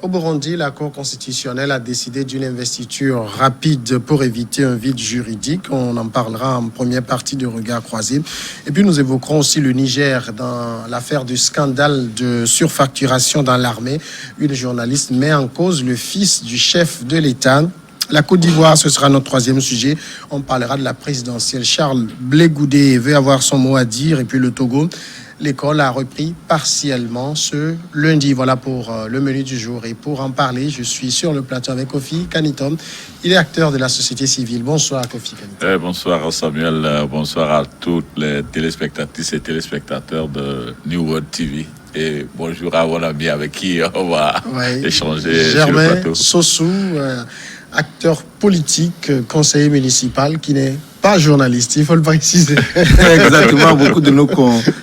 Au Burundi, la Cour constitutionnelle a décidé d'une investiture rapide pour éviter un vide juridique. On en parlera en première partie de Regard croisé. Et puis nous évoquerons aussi le Niger dans l'affaire du scandale de surfacturation dans l'armée. Une journaliste met en cause le fils du chef de l'État. La Côte d'Ivoire, ce sera notre troisième sujet. On parlera de la présidentielle. Charles Blé Goudé veut avoir son mot à dire. Et puis le Togo. L'école a repris partiellement ce lundi. Voilà pour le menu du jour. Et pour en parler, je suis sur le plateau avec Kofi Kanitom. Il est acteur de la société civile. Bonsoir, Kofi Kanitom. Bonsoir, Samuel. Bonsoir à toutes les téléspectatrices et téléspectateurs de New World TV. Et bonjour à mon ami avec qui on va échanger sur le plateau. Sossou, acteur politique, conseiller municipal qui n'est pas journaliste, il faut le préciser. Exactement, beaucoup de nos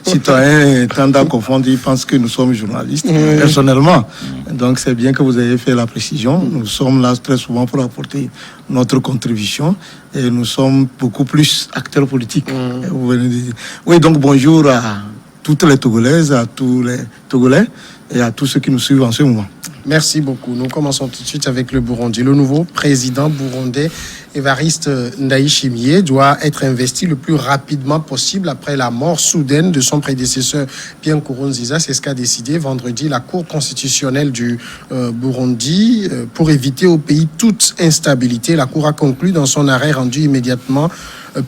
citoyens tendent à confondre, ils pensent que nous sommes journalistes, personnellement. Donc c'est bien que vous ayez fait la précision. Nous sommes là très souvent pour apporter notre contribution et nous sommes beaucoup plus acteurs politiques. Vous venez de dire. Oui, donc bonjour à toutes les Togolaises, à tous les Togolais et à tous ceux qui nous suivent en ce moment. Merci beaucoup. Nous commençons tout de suite avec le Burundi. Le nouveau président burundais, Évariste Ndayishimiye, doit être investi le plus rapidement possible après la mort soudaine de son prédécesseur Pierre Nkurunziza. C'est ce qu'a décidé vendredi la Cour constitutionnelle du Burundi. Pour éviter au pays toute instabilité, la Cour a conclu dans son arrêt rendu immédiatement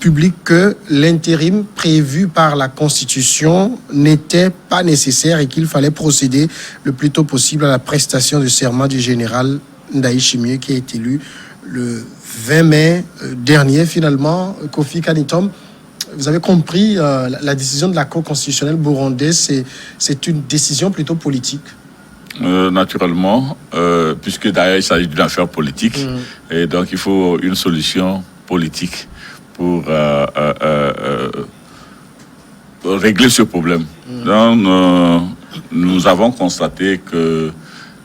public que l'intérim prévu par la Constitution n'était pas nécessaire et qu'il fallait procéder le plus tôt possible à la prestation de serment du général Ndayishimiye qui a été élu le 20 mai dernier. Finalement, Kofi Kanitom, vous avez compris, la décision de la Cour constitutionnelle burundaise, c'est une décision plutôt politique. Naturellement, puisque d'ailleurs il s'agit d'une affaire politique, et donc il faut une solution politique pour régler ce problème. Donc, nous avons constaté que,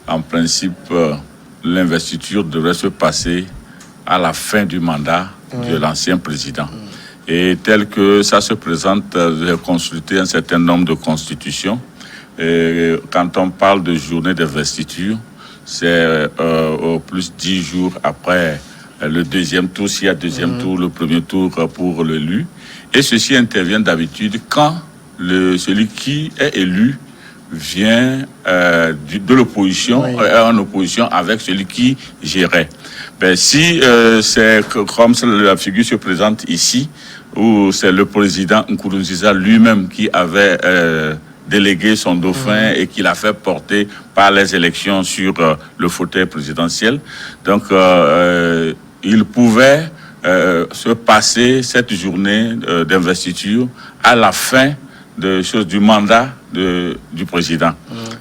en principe, l'investiture devrait se passer à la fin du mandat de l'ancien président. Et tel que ça se présente, j'ai consulté un certain nombre de constitutions. Et quand on parle de journée d'investiture, c'est au plus 10 jours après le deuxième tour, s'il y a deuxième tour, le premier tour pour l'élu. Et ceci intervient d'habitude quand celui qui est élu vient de l'opposition, en opposition avec celui qui gérait. Ben, si c'est comme la figure se présente ici, où c'est le président Nkurunziza lui-même qui avait délégué son dauphin et qui l'a fait porter par les élections sur le fauteuil présidentiel. Donc, il pouvait se passer cette journée d'investiture à la fin du mandat du président.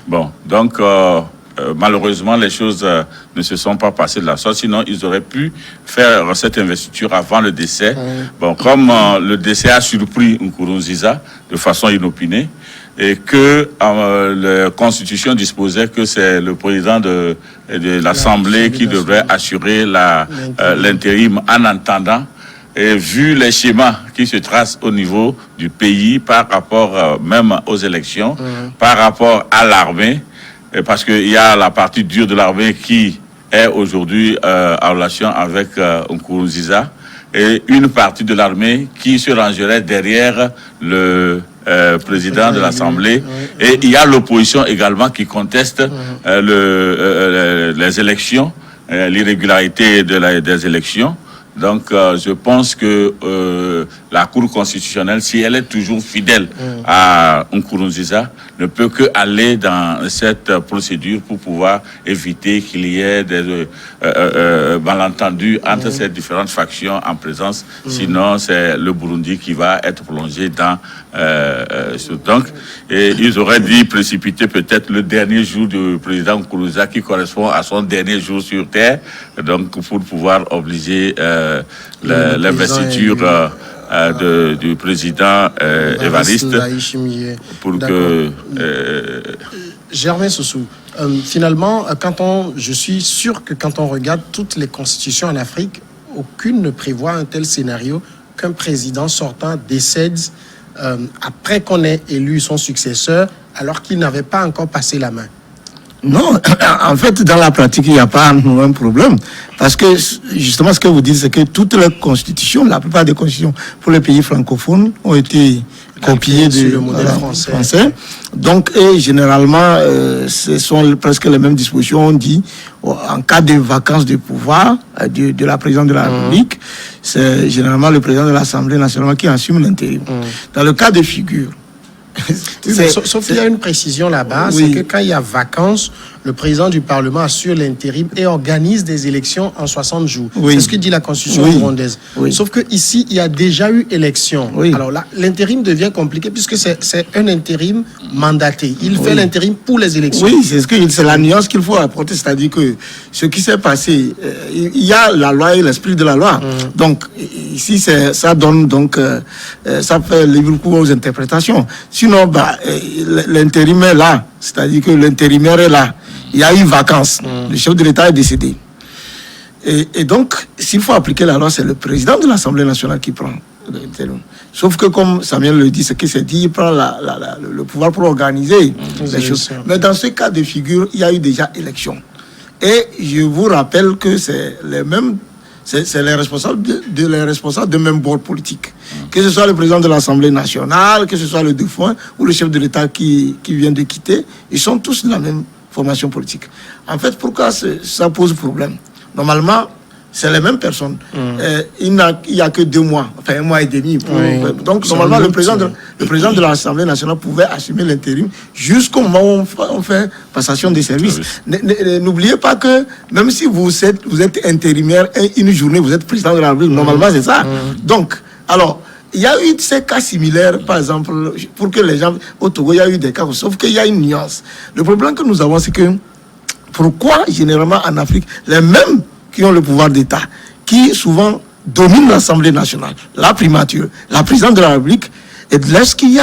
Bon, donc malheureusement les choses ne se sont pas passées de la sorte, sinon ils auraient pu faire cette investiture avant le décès. Bon, comme le décès a surpris Nkurunziza de façon inopinée, et que la Constitution disposait que c'est le président de l'Assemblée qui devrait assurer l'intérim en attendant, et vu les schémas qui se tracent au niveau du pays par rapport même aux élections, par rapport à l'armée, parce qu'il y a la partie dure de l'armée qui est aujourd'hui en relation avec Nkurunziza, et une partie de l'armée qui se rangerait derrière le président de l'Assemblée, et il y a l'opposition également qui conteste les élections, l'irrégularité des élections. Donc, je pense que la Cour constitutionnelle, si elle est toujours fidèle à Nkurunziza, ne peut que aller dans cette procédure pour pouvoir éviter qu'il y ait des malentendus entre ces différentes factions en présence. Sinon, c'est le Burundi qui va être plongé dans ce. Donc, et ils auraient dû précipiter peut-être le dernier jour du président Nkurunziza qui correspond à son dernier jour sur Terre, donc pour pouvoir obliger l'investiture du président Évariste pour que... Germain Sossou, finalement, je suis sûr que quand on regarde toutes les constitutions en Afrique, aucune ne prévoit un tel scénario qu'un président sortant décède après qu'on ait élu son successeur alors qu'il n'avait pas encore passé la main. Non, en fait, dans la pratique, il n'y a pas un problème. Parce que, justement, ce que vous dites, c'est que toutes les constitutions, la plupart des constitutions pour les pays francophones ont été copiées du modèle français. Donc, et généralement, ce sont presque les mêmes dispositions. On dit, en cas de vacances de pouvoir de la présidente de la République, c'est généralement le président de l'Assemblée nationale qui assume l'intérim. Dans le cas de figure, sauf qu'il y a une précision là-bas, c'est que quand il y a vacances, le président du Parlement assure l'intérim et organise des élections en 60 jours. C'est ce que dit la Constitution burundaise. Sauf qu'ici, il y a déjà eu élection. Alors là, l'intérim devient compliqué puisque c'est un intérim mandaté. Il fait l'intérim pour les élections. Oui, c'est la nuance qu'il faut apporter. C'est-à-dire que ce qui s'est passé, il y a la loi et l'esprit de la loi. Donc, ici, ça donne donc, ça fait libre cours aux interprétations. Sinon, l'intérim est là. C'est-à-dire que l'intérimaire est là. Il y a eu vacances. Le chef de l'État est décédé. Et donc, s'il faut appliquer la loi, c'est le président de l'Assemblée nationale qui prend l'intérim. Sauf que, comme Samuel le dit, ce qui s'est dit, il prend le pouvoir pour organiser les choses. Mais dans ce cas de figure, il y a eu déjà élection. Et je vous rappelle que c'est les mêmes... C'est les responsables de même bord politique. Que ce soit le président de l'Assemblée nationale, que ce soit le défunt ou le chef de l'État qui vient de quitter, ils sont tous de la même formation politique. En fait, pourquoi ça pose problème? Normalement, c'est les mêmes personnes. Il n'y a que 2 mois, enfin 1 mois et demi. Donc, normalement, le président de l'Assemblée nationale pouvait assumer l'intérim jusqu'au moment où on fait passation des services. N'oubliez pas que même si vous êtes intérimaire une journée, vous êtes président de la République, normalement, c'est ça. Donc, alors, il y a eu ces cas similaires, par exemple, pour que les gens... Au Togo, il y a eu des cas, sauf qu'il y a une nuance. Le problème que nous avons, c'est que pourquoi, généralement, en Afrique, les mêmes qui ont le pouvoir d'État, qui souvent dominent l'Assemblée nationale, la primature, la présidente de la République, et lorsqu'il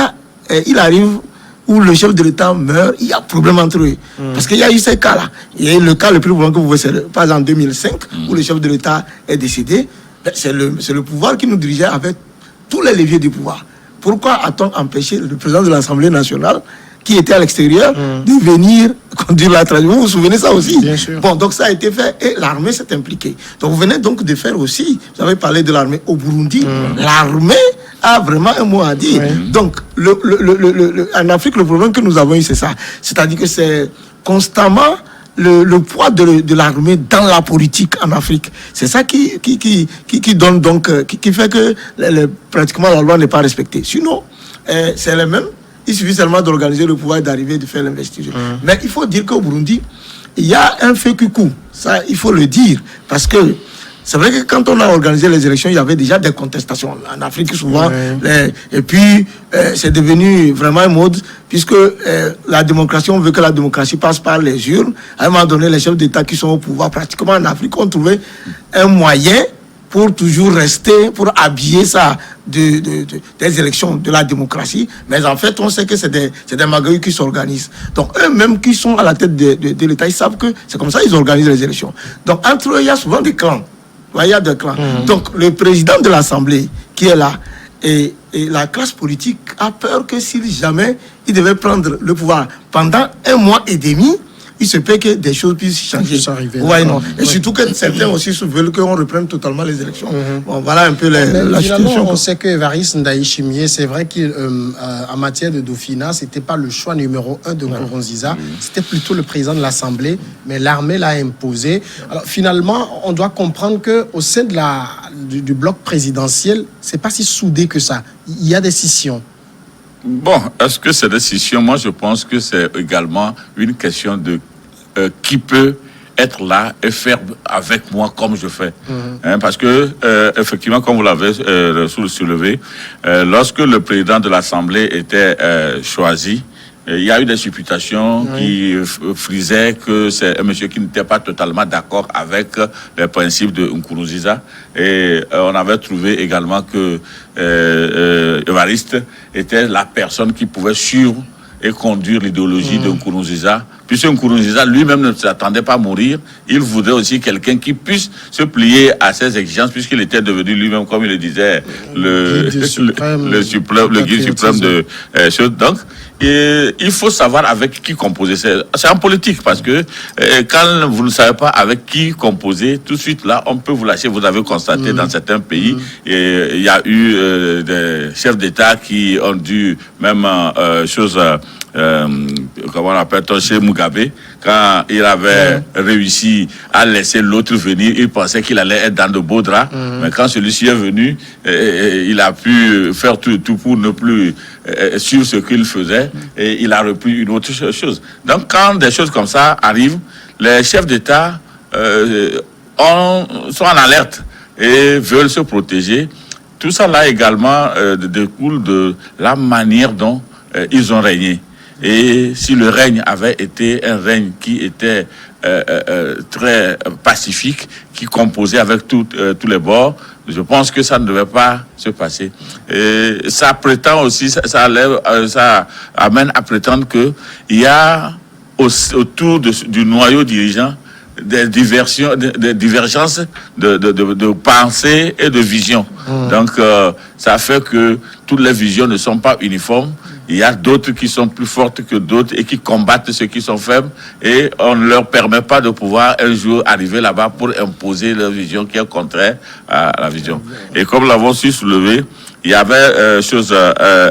arrive où le chef de l'État meurt, il y a problème entre eux. Parce qu'il y a eu ces cas-là. Et le cas le plus probant que vous voyez, c'est pas en 2005, où le chef de l'État est décédé. C'est le pouvoir qui nous dirigeait avec tous les leviers du pouvoir. Pourquoi a-t-on empêché le président de l'Assemblée nationale, qui était à l'extérieur, de venir conduire la transition? Vous vous souvenez ça aussi? Bien sûr. Bon, donc ça a été fait et l'armée s'est impliquée. Donc vous venez donc de faire aussi, vous avez parlé de l'armée au Burundi, l'armée a vraiment un mot à dire. Donc, en Afrique, le problème que nous avons eu, c'est ça. C'est-à-dire que c'est constamment le poids de l'armée dans la politique en Afrique. C'est ça qui donne donc, qui fait que pratiquement la loi n'est pas respectée. Sinon, c'est les mêmes. Il suffit seulement d'organiser le pouvoir et d'arriver de faire l'investiture. Mais il faut dire qu'au Burundi, il y a un fait cucou. Ça, il faut le dire. Parce que c'est vrai que quand on a organisé les élections, il y avait déjà des contestations. En Afrique, souvent. Et puis, c'est devenu vraiment un mode, puisque la démocratie, on veut que la démocratie passe par les urnes. À un moment donné, les chefs d'État qui sont au pouvoir, pratiquement en Afrique, ont trouvé un moyen pour toujours rester, pour habiller ça des élections de la démocratie. Mais en fait, on sait que c'est des magouilles qui s'organisent. Donc, eux-mêmes qui sont à la tête de l'État, ils savent que c'est comme ça qu'ils organisent les élections. Donc, entre eux, il y a souvent des clans. Il y a des clans. Donc, le président de l'Assemblée qui est là, et la classe politique a peur que si jamais il devait prendre le pouvoir pendant 1 mois et demi, il se peut que des choses puissent changer. Non. Et surtout que certains aussi veulent qu'on reprenne totalement les élections. Bon, voilà un peu la situation. On sait que Évariste Ndayishimiye, c'est vrai qu'en matière de Dauphinat, c'était pas le choix numéro 1 de Nkurunziza, c'était plutôt le président de l'Assemblée, mais l'armée l'a imposé. Alors finalement, on doit comprendre qu'au sein du bloc présidentiel, c'est pas si soudé que ça. Il y a des scissions. Bon, est-ce que c'est des scissions? Moi, je pense que c'est également une question de qui peut être là et faire avec moi comme je fais. Parce que, effectivement, comme vous l'avez soulevé, lorsque le président de l'Assemblée était choisi, il y a eu des supputations qui frisaient que c'est un monsieur qui n'était pas totalement d'accord avec les principes de Nkurunziza. Et on avait trouvé également que Évariste était la personne qui pouvait suivre et conduire l'idéologie de Nkurunziza puisque Nkurunziza lui-même ne s'attendait pas à mourir, il voudrait aussi quelqu'un qui puisse se plier à ses exigences, puisqu'il était devenu lui-même, comme il le disait, le guide suprême de choses. Donc, il faut savoir avec qui composer. C'est en politique, parce que quand vous ne savez pas avec qui composer, tout de suite là, on peut vous lâcher. Vous avez constaté dans certains pays, il y a eu des chefs d'État qui ont dû même comment on appelle chez Mugabe, quand il avait réussi à laisser l'autre venir, il pensait qu'il allait être dans de beaux draps, mais quand celui-ci est venu, il a pu faire tout pour ne plus suivre ce qu'il faisait, et il a repris une autre chose. Donc quand des choses comme ça arrivent, les chefs d'État sont en alerte et veulent se protéger. Tout ça là également découle de la manière dont ils ont régné. Et si le règne avait été un règne qui était très pacifique, qui composait avec tous les bords, je pense que ça ne devait pas se passer. Et ça prétend aussi, ça amène à prétendre que il y a autour du noyau dirigeant des divergences de pensée et de vision. Donc, ça fait que toutes les visions ne sont pas uniformes. Il y a d'autres qui sont plus fortes que d'autres et qui combattent ceux qui sont faibles, et on ne leur permet pas de pouvoir un jour arriver là-bas pour imposer leur vision qui est contraire à la vision. Et comme l'avons su soulever, il y avait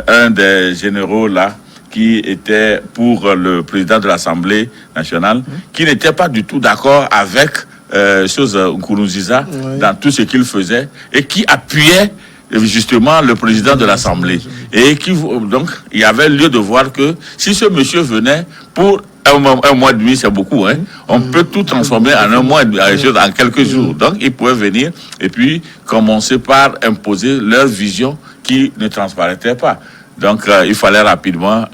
un des généraux là qui était pour le président de l'Assemblée nationale, qui n'était pas du tout d'accord avec Nkurunziza dans tout ce qu'il faisait, et qui appuyait justement le président de l'Assemblée. Et donc, il y avait lieu de voir que si ce monsieur venait pour un mois et demi, c'est beaucoup, hein. On peut tout transformer en un mois et demi, en quelques jours. Donc, ils pouvaient venir et puis commencer par imposer leur vision qui ne transparaissait pas. Donc, il fallait rapidement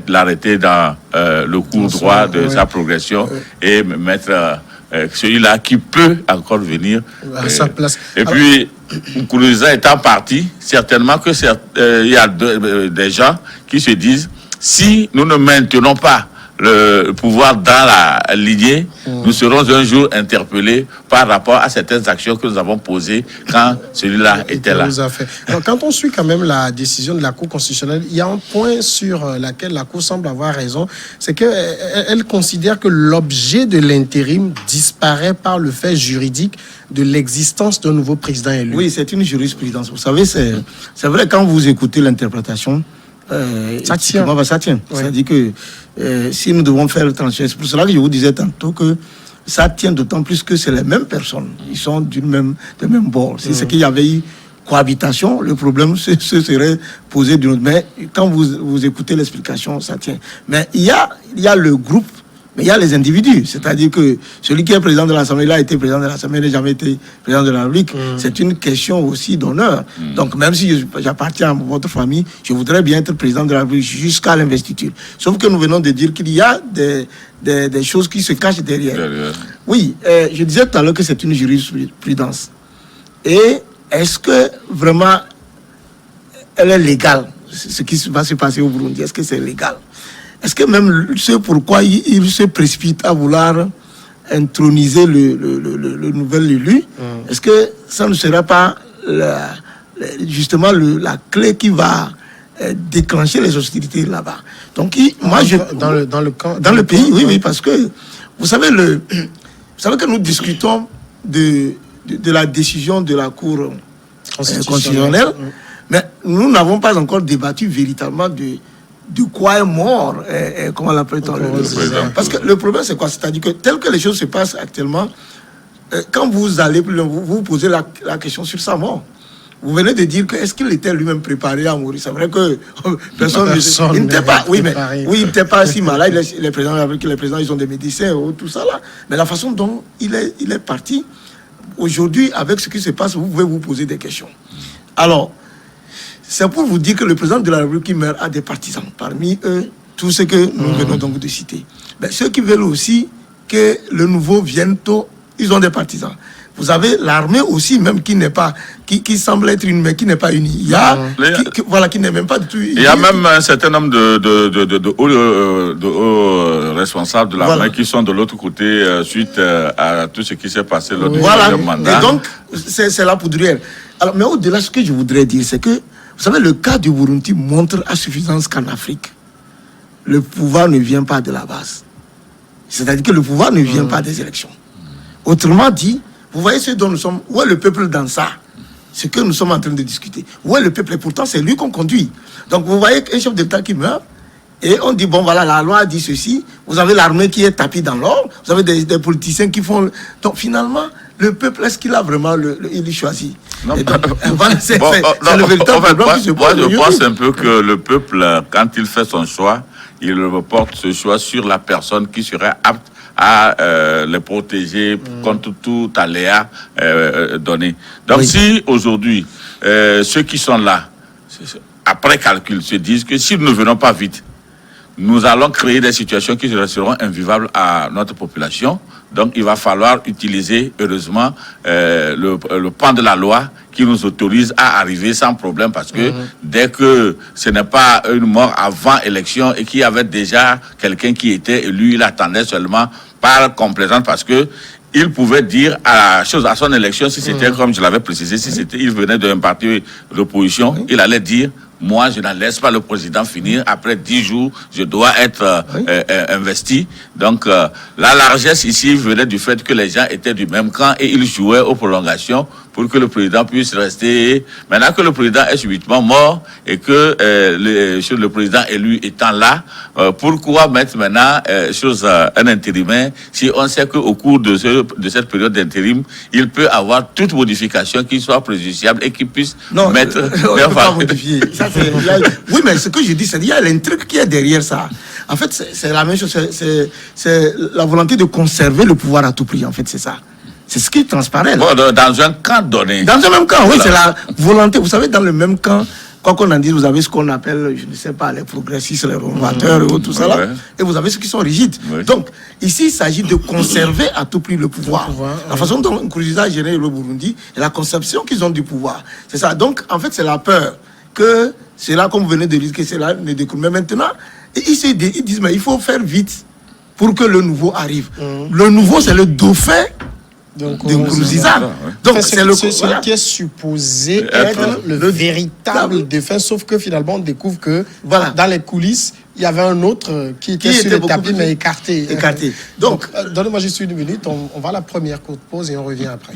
l'arrêter dans le cours droit de sa progression et mettre celui-là qui peut encore venir à sa place. Et puis, Nkurunziza étant parti, certainement que il y a des gens qui se disent, si nous ne maintenons pas le pouvoir dans la lignée, nous serons un jour interpellés par rapport à certaines actions que nous avons posées quand celui-là était là. Donc, quand on suit quand même la décision de la Cour constitutionnelle, il y a un point sur laquelle la Cour semble avoir raison, c'est qu'elle considère que l'objet de l'intérim disparaît par le fait juridique de l'existence d'un nouveau président élu. Oui, c'est une jurisprudence. Vous savez, c'est vrai, quand vous écoutez l'interprétation, ça tient. Ouais. C'est-à-dire que si nous devons faire le trancher, c'est pour cela que je vous disais tantôt que ça tient d'autant plus que c'est les mêmes personnes. Ils sont de même bord. Si c'est qu'il y avait eu cohabitation, le problème se serait posé d'une autre. Mais quand vous écoutez l'explication, ça tient. Mais il y a le groupe, mais il y a les individus. C'est-à-dire que celui qui est président de l'Assemblée, il a été président de l'Assemblée, il n'a jamais été président de la République. C'est une question aussi d'honneur. Donc, même si j'appartiens à votre famille, je voudrais bien être président de la République jusqu'à l'investiture. Sauf que nous venons de dire qu'il y a des choses qui se cachent derrière. Oui, je disais tout à l'heure que c'est une jurisprudence. Et est-ce que vraiment elle est légale, ce qui va se passer au Burundi? Est-ce que c'est légal? Est-ce que même c'est pourquoi il se précipite à vouloir introniser le nouvel élu? Est-ce que ça ne sera pas justement la clé qui va déclencher les hostilités là-bas? Donc, dans le pays, oui, parce que vous savez que nous discutons de la décision de la Cour constitutionnelle, mais nous n'avons pas encore débattu véritablement de quoi est mort, comment l'appelle-t-on, parce que le problème c'est quoi? C'est-à-dire que tel que les choses se passent actuellement, quand vous allez vous posez la question sur sa mort. Vous venez de dire que est-ce qu'il était lui-même préparé à mourir? C'est vrai que personne il n'était pas, il n'était pas si malade. Les présidents, ils ont des médecins, tout ça là. Mais la façon dont il est parti aujourd'hui, avec ce qui se passe, vous pouvez vous poser des questions. Alors, c'est pour vous dire que le président de la République qui meurt a des partisans. Parmi eux, tous ceux que nous venons donc de citer. Mais ceux qui veulent aussi que le nouveau vienne tôt, ils ont des partisans. vous avez l'armée aussi, même qui n'est pas, qui semble être une, mais qui n'est pas unie. Il y a, qui n'est même pas du tout. Il y a même un certain nombre de hauts responsables de l'armée qui sont de l'autre côté suite à tout ce qui s'est passé lors du deuxième mandat. Et donc, c'est la poudrière. Alors, mais au-delà, ce que je voudrais dire, c'est que, vous savez, le cas du Burundi montre à suffisance qu'en Afrique, le pouvoir ne vient pas de la base. C'est-à-dire que le pouvoir ne vient pas des élections. Autrement dit, vous voyez ce dont nous sommes... Où est le peuple dans ça? Ce que nous sommes en train de discuter. Où est le peuple? Et pourtant, c'est lui qu'on conduit. Donc, vous voyez un chef d'État qui meurt, et on dit, bon, voilà, la loi dit ceci. Vous avez l'armée qui est tapie dans l'or. Vous avez des politiciens qui font... Donc, finalement, le peuple, est-ce qu'il a vraiment... il choisit? Non, c'est le véritable problème qui se pose. Moi, je pense un peu que le peuple, quand il fait son choix, il reporte ce choix sur la personne qui serait apte à les protéger contre tout aléa donné. Donc si aujourd'hui, ceux qui sont là, après calcul, se disent que si nous ne venons pas vite, nous allons créer des situations qui resteront invivables à notre population. Donc il va falloir utiliser, heureusement, le pan de la loi qui nous autorise à arriver sans problème, parce que dès que ce n'est pas une mort avant élection et qu'il y avait déjà quelqu'un qui était élu, il attendait seulement par complaisance, parce que il pouvait dire à son élection, si c'était comme je l'avais précisé, si c'était, il venait d'un parti d'opposition, il allait dire: moi, je n'en laisse pas le président finir. Après 10 jours, je dois être investi. Donc, la largesse ici venait du fait que les gens étaient du même camp et ils jouaient aux prolongations pour que le président puisse rester. Maintenant que le président est subitement mort et que le président élu étant là, pourquoi mettre maintenant un intérimaire si on sait qu'au cours de cette période d'intérim, il peut avoir toute modification qui soit préjudiciable et qui puisse mettre... on ne peut pas modifier. Oui, mais ce que je dis, c'est qu'il y a l'intrigue qui est derrière ça. En fait, c'est la même chose. C'est la volonté de conserver le pouvoir à tout prix, en fait, c'est ça. C'est ce qui transparaît. Bon, dans un camp donné. Dans un même camp, oui, c'est la volonté. Vous savez, dans le même camp, quoi qu'on en dise, vous avez ce qu'on appelle, je ne sais pas, les progressistes, les rénovateurs, tout ça là. Et vous avez ceux qui sont rigides. Donc, ici, il s'agit de conserver à tout prix le pouvoir. La façon dont Nkurunziza a géré le Burundi et la conception qu'ils ont du pouvoir. C'est ça. Donc, en fait, c'est la peur que c'est là, comme vous venez de dire, que c'est là ne découle. Mais maintenant, ils disent, mais il faut faire vite pour que le nouveau arrive. Le nouveau, c'est le dauphin de Nkurunziza. Donc, c'est celui qui est supposé être le véritable défunt, sauf que finalement, on découvre que dans les coulisses, il y avait un autre qui était sur le tapis, mais écarté. Donc, donnez-moi juste une minute, on va à la première courte pause et on revient après.